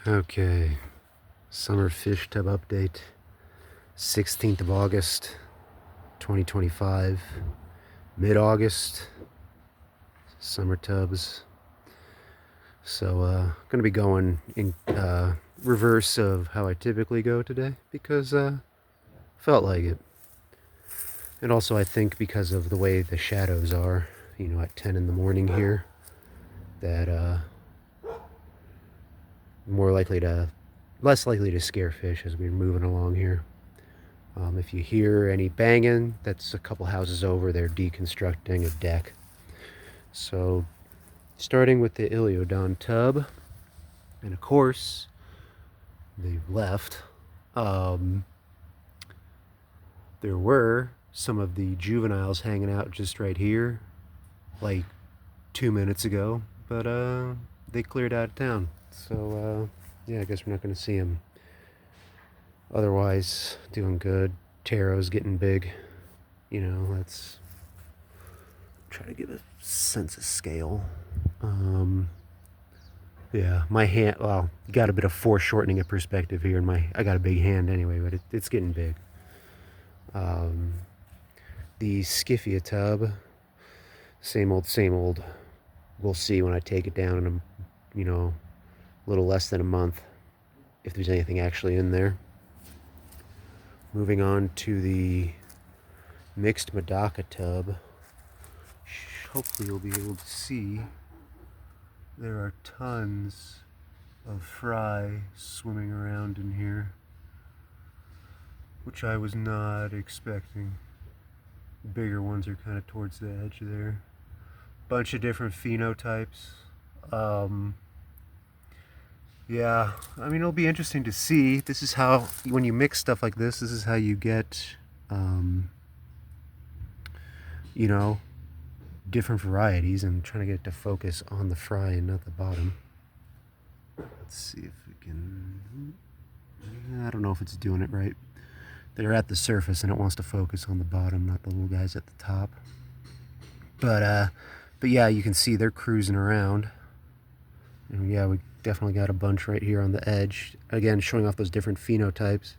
Okay, summer fish tub update, 16th of August, 2025, mid-August, summer tubs. So, gonna be going in reverse of how I typically go today because felt like it. And also I think because of the way the shadows are, at 10 in the morning here, that less likely to scare fish as we're moving along here. If you hear any banging, that's a couple houses over. They're deconstructing a deck. So, starting with the Iliodon tub, and of course, they've left. There were some of the juveniles hanging out just right here, like 2 minutes ago, but they cleared out of town. So, yeah, I guess we're not going to see them. Otherwise, doing good. Taro's getting big. Let's try to give a sense of scale. Yeah, my hand, well, got a bit of foreshortening of perspective here, and I got a big hand anyway, but it's getting big. The Skiffia tub, same old. We'll see when I take it down in a little less than a month, if there's anything actually in there. Moving on to the mixed medaka tub. Hopefully you'll be able to see there are tons of fry swimming around in here, which I was not expecting. Bigger ones are kind of towards the edge there. Bunch of different phenotypes. Yeah, I mean, it'll be interesting to see. This is how, when you mix stuff like this is how you get, different varieties. I'm trying to get it to focus on the fry and not the bottom. Let's see if we can, I don't know if it's doing it right. They're at the surface and it wants to focus on the bottom, not the little guys at the top. But yeah, you can see they're cruising around. And yeah, we definitely got a bunch right here on the edge. Again, showing off those different phenotypes.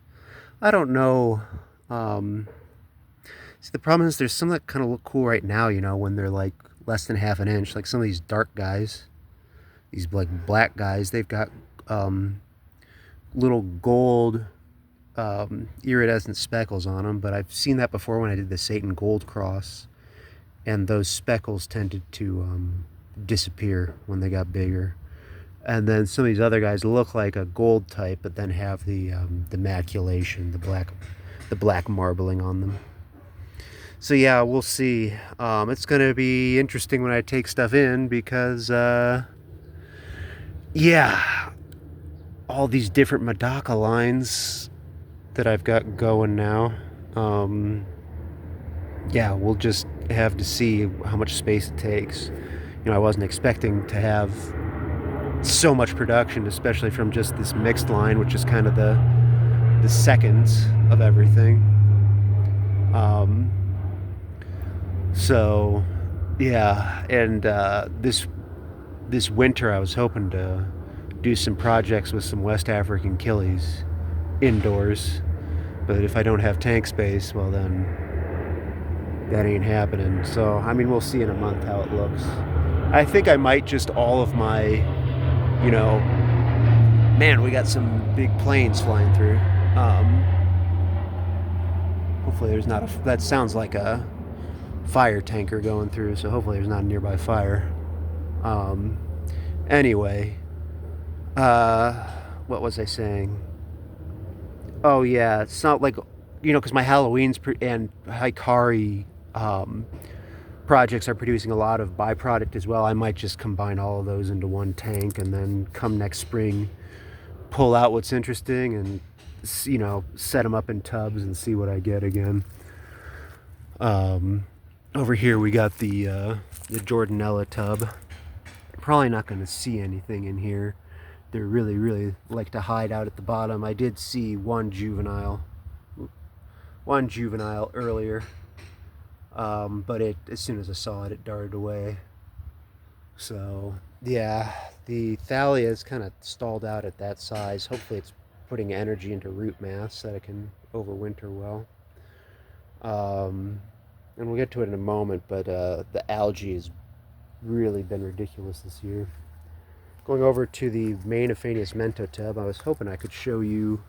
I don't know. See, the problem is there's some that kind of look cool right now, when they're like less than half an inch. Like some of these dark guys, these like black guys, they've got little gold iridescent speckles on them. But I've seen that before when I did the Satan Gold Cross. And those speckles tended to disappear when they got bigger. And then some of these other guys look like a gold type, but then have the maculation, the black marbling on them. So yeah, we'll see. It's gonna be interesting when I take stuff in because, yeah, all these different medaka lines that I've got going now. Yeah, we'll just have to see how much space it takes. I wasn't expecting to have so much production, especially from just this mixed line, which is kind of the second of everything. So yeah, and this winter I was hoping to do some projects with some West African killies indoors, but if I don't have tank space, well then that ain't happening. So I mean, we'll see in a month how it looks. I think I might just all of my, man, we got some big planes flying through. Hopefully there's not that sounds like a fire tanker going through, so hopefully there's not a nearby fire. Anyway, what was I saying? Oh yeah, it's not like, because my Halloween's and Hikari projects are producing a lot of byproduct as well. I might just combine all of those into one tank and then come next spring pull out what's interesting and set them up in tubs and see what I get again. Over here we got the Jordanella tub. Probably not going to see anything in here. They really like to hide out at the bottom. I did see one juvenile earlier, but as soon as I saw it, it darted away. So yeah, The thalia is kind of stalled out at that size. Hopefully it's putting energy into root mass so that it can overwinter well. And we'll get to it in a moment, but the algae has really been ridiculous this year. Going over to the main Aphanius mento tub, I was hoping I could show you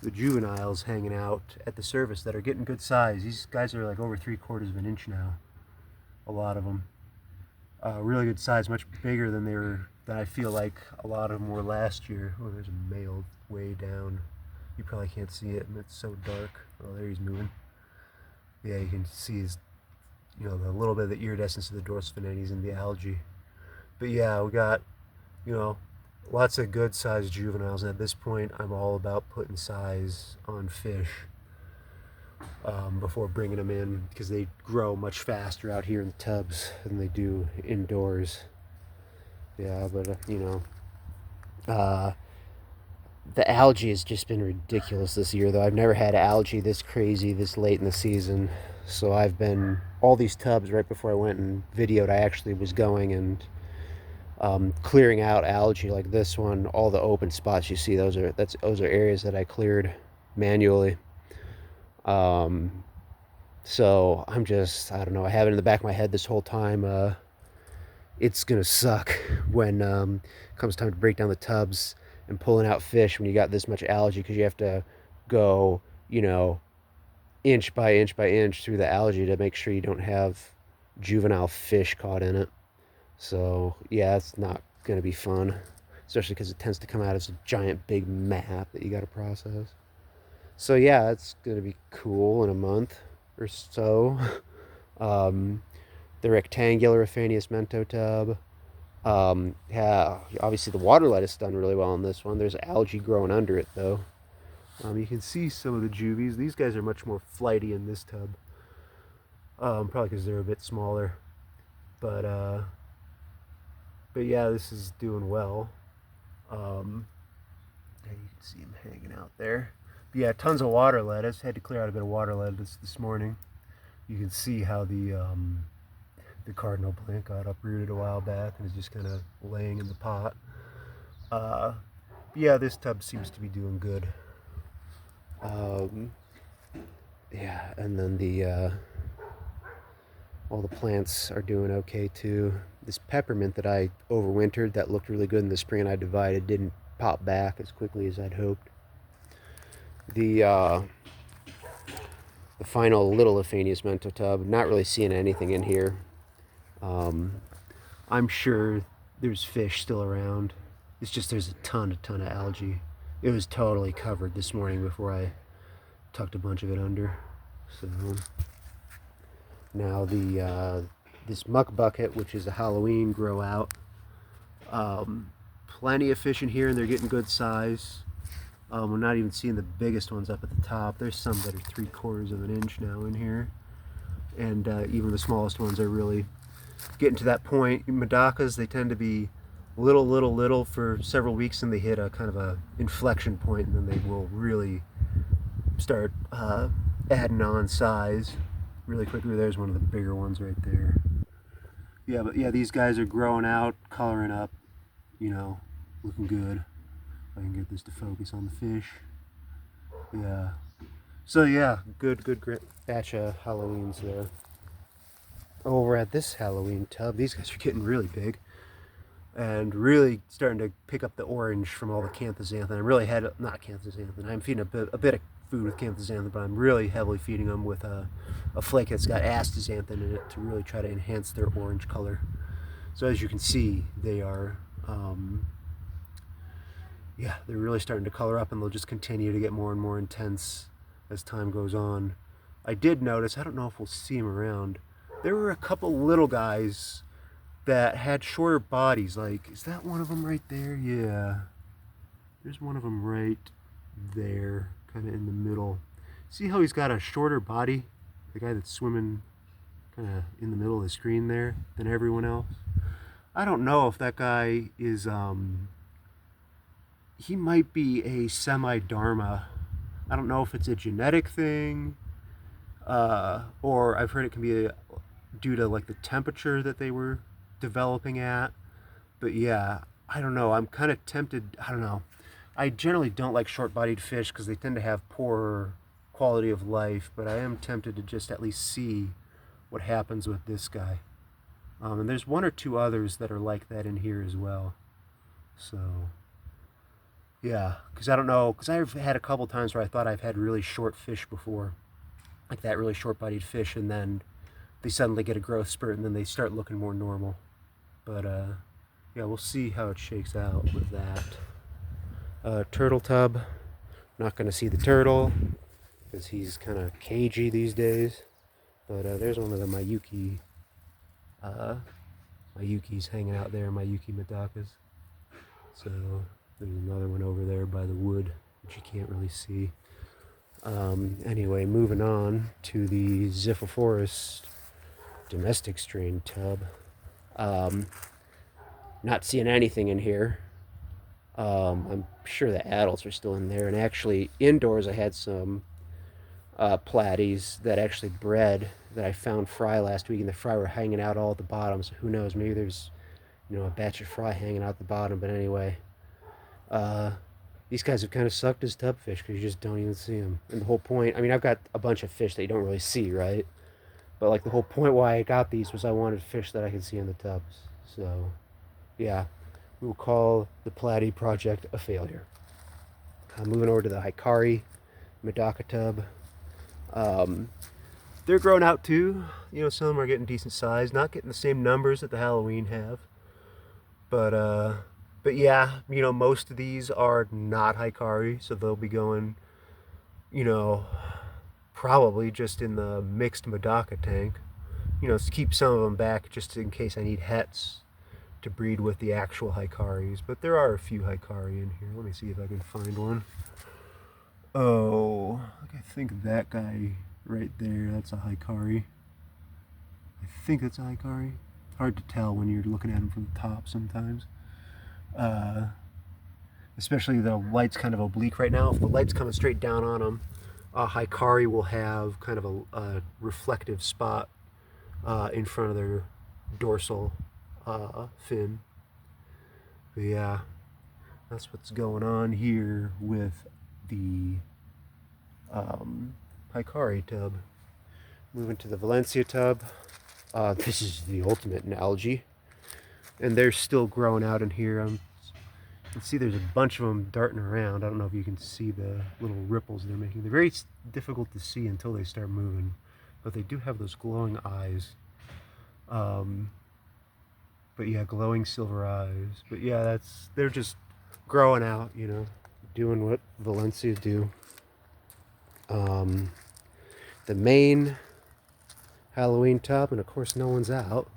the juveniles hanging out at the surface that are getting good size. These guys are like over 3/4 of an inch now, a lot of them. Really good size, much bigger than I feel like a lot of them were last year. Oh, there's a male way down. You probably can't see it, and it's so dark. Oh, there he's moving. Yeah, you can see his, the little bit of the iridescence of the dorsal venetes and the algae. But yeah, we got, lots of good sized juveniles. And at this point, I'm all about putting size on fish before bringing them in, because they grow much faster out here in the tubs than they do indoors. Yeah, but the algae has just been ridiculous this year, though. I've never had algae this crazy this late in the season. So I've been, all these tubs right before I went and videoed, I actually was going and clearing out algae like this one. All the open spots you see, those are areas that I cleared manually. So I'm just, I don't know, I have it in the back of my head this whole time. It's gonna suck when comes time to break down the tubs and pulling out fish when you got this much algae, because you have to go, inch by inch by inch through the algae to make sure you don't have juvenile fish caught in it. So yeah, it's not gonna be fun, especially because it tends to come out as a giant big map that you got to process. So yeah, it's gonna be cool in a month or so. The rectangular Aphanius mento tub. Yeah, obviously the water lettuce done really well on this one. There's algae growing under it though. You can see some of the juvies. These guys are much more flighty in this tub. Probably because they're a bit smaller. But yeah, this is doing well. Yeah, you can see them hanging out there. But yeah, tons of water lettuce. Had to clear out a bit of water lettuce this morning. You can see how the cardinal plant got uprooted a while back and is just kind of laying in the pot. Yeah, this tub seems to be doing good. Yeah, and then all the plants are doing okay too. This peppermint that I overwintered that looked really good in the spring and I divided didn't pop back as quickly as I'd hoped. The final little Aphanius mento tub, not really seeing anything in here. I'm sure there's fish still around. It's just there's a ton of algae. It was totally covered this morning before I tucked a bunch of it under. So now this muck bucket, which is a Halloween grow out, plenty of fish in here and they're getting good size. We're not even seeing the biggest ones up at the top. There's some that are 3/4 of an inch now in here, and even the smallest ones are really getting to that point. Medakas, they tend to be little for several weeks, and they hit a kind of a inflection point, and then they will really start adding on size really quickly. There's one of the bigger ones right there. Yeah, but yeah, these guys are growing out, coloring up, looking good. If I can get this to focus on the fish. Yeah. So yeah, good batch of Halloweens there. Over at this Halloween tub, these guys are getting really big and really starting to pick up the orange from all the canthoxanthin. I'm really not canthoxanthin. I'm feeding a bit of food with canthoxanthin, but I'm really heavily feeding them with a flake that's got astaxanthin in it to really try to enhance their orange color. So as you can see, they are, yeah, they're really starting to color up, and they'll just continue to get more and more intense as time goes on. I did notice, I don't know if we'll see them around, there were a couple little guys that had shorter bodies. Like, is that one of them right there? Yeah. There's one of them right there, kind of in the middle. See how he's got a shorter body? The guy that's swimming kind of in the middle of the screen there than everyone else. I don't know if that guy is, he might be a semi-dharma. I don't know if it's a genetic thing, or I've heard it can be due to like the temperature that they were developing at. But yeah, I don't know. I'm kind of tempted. I don't know. I generally don't like short-bodied fish because they tend to have poor quality of life, but I am tempted to just at least see what happens with this guy. And there's one or two others that are like that in here as well. So, yeah, because I don't know, because I've had a couple times where I thought I've had really short fish before, like that really short-bodied fish, and then they suddenly get a growth spurt and then they start looking more normal. But, yeah, we'll see how it shakes out with that. Turtle tub. Not going to see the turtle because he's kind of cagey these days. But there's one of the Mayukis hanging out there, Mayuki medakas. So there's another one over there by the wood, which you can't really see. Anyway, moving on to the Ziphophorus domestic strain tub. Not seeing anything in here. I'm sure the adults are still in there. And actually, indoors I had some platies that actually bred that I found fry last week, and the fry were hanging out all at the bottom. So who knows? Maybe there's, a batch of fry hanging out at the bottom. But anyway, these guys have kind of sucked as tub fish because you just don't even see them. And the whole point, I mean, I've got a bunch of fish that you don't really see, right? But like the whole point why I got these was I wanted fish that I could see in the tubs. So, yeah, we will call the platy project a failure. Moving over to the Hikari medaka tub. They're growing out too. Some of them are getting decent size. Not getting the same numbers that the Halloween have. But yeah, most of these are not Hikari, so they'll be going, probably just in the mixed medaka tank. To keep some of them back just in case I need hets to breed with the actual Hikaris. But there are a few Hikari in here. Let me see if I can find one. Oh, I think that guy right there, that's a Hikari. I think that's a Hikari. Hard to tell when you're looking at them from the top sometimes. Especially the light's kind of oblique right now. If the light's coming straight down on them, Hikari will have kind of a reflective spot in front of their dorsal fin. But yeah, that's what's going on here with the Hikari tub. Moving to the Valencia tub. This is the ultimate in algae. And they're still growing out in here. You can see there's a bunch of them darting around. I don't know if you can see the little ripples they're making. They're very difficult to see until they start moving. But they do have those glowing eyes. But yeah, glowing silver eyes. But yeah, they're just growing out, doing what Valencia do. The main Halloween tub, and of course no one's out.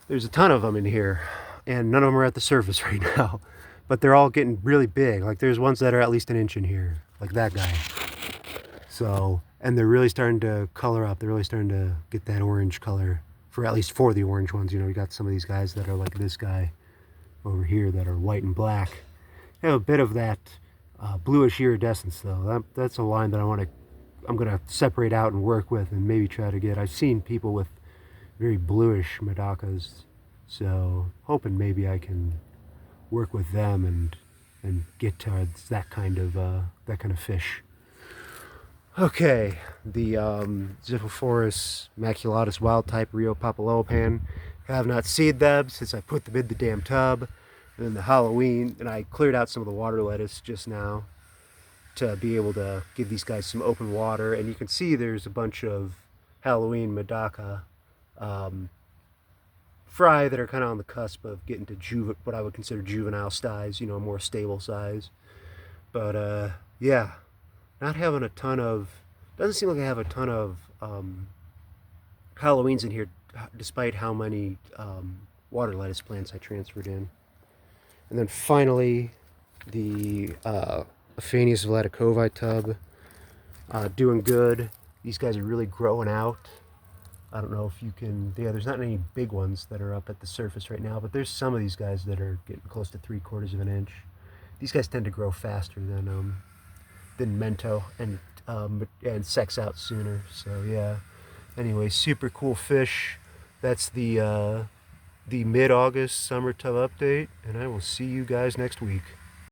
There's a ton of them in here, and none of them are at the surface right now. But they're all getting really big. Like there's ones that are at least an inch in here, like that guy. So, and they're really starting to color up. They're really starting to get that orange color, for at least for the orange ones. You got some of these guys that are like this guy over here that are white and black. They have a bit of that bluish iridescence though. That's a line that I'm gonna separate out and work with and maybe try to get. I've seen people with very bluish medakas, so hoping maybe I can work with them and get towards that kind of fish. Okay, the Ziphophorus maculatus wild type Rio Papillopan. Have not seen them since I put them in the damn tub. And then the Halloween, and I cleared out some of the water lettuce just now to be able to give these guys some open water. And you can see there's a bunch of Halloween medaka fry that are kind of on the cusp of getting to what I would consider juvenile size, a more stable size. But yeah, not having a ton of, doesn't seem like I have a ton of Halloweens in here, despite how many water lettuce plants I transferred in. And then finally, the Aphanius vladicovi tub, doing good. These guys are really growing out. I don't know if you can, there's not any big ones that are up at the surface right now, but there's some of these guys that are getting close to 3/4 of an inch. These guys tend to grow faster than Mento and sex out sooner. So yeah. Anyway, super cool fish. That's the the mid-August summer tub update, and I will see you guys next week.